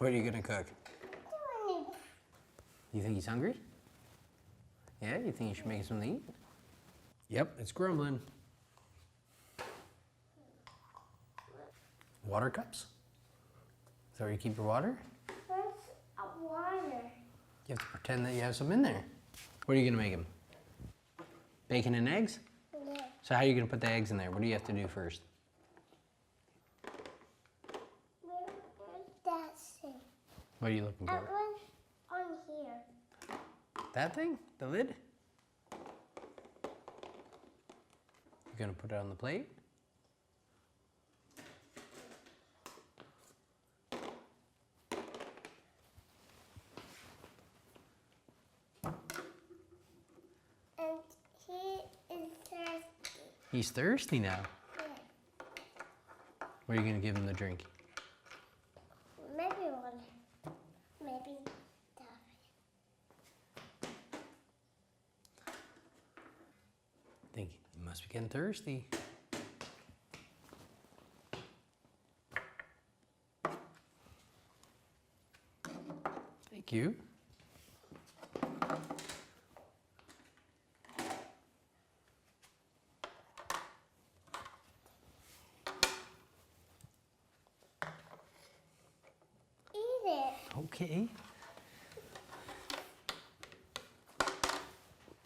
What are you gonna cook? You think he's hungry? Yeah, you think you should make him something to eat? Yep, it's grumbling. Water cups? Is that where you keep your water? Where's water? You have to pretend that you have some in there. What are you gonna make him? Bacon and eggs? Yeah. So how are you gonna put the eggs in there? What do you have to do first? Where's that thing? What are you looking That for? one's on here. That thing? The lid? You're gonna put it on the plate? And he is thirsty. He's thirsty now. Yeah. What are you gonna give him to drink? Maybe water. Maybe that. I think he must be getting thirsty. Thank you. Eat it. Okay.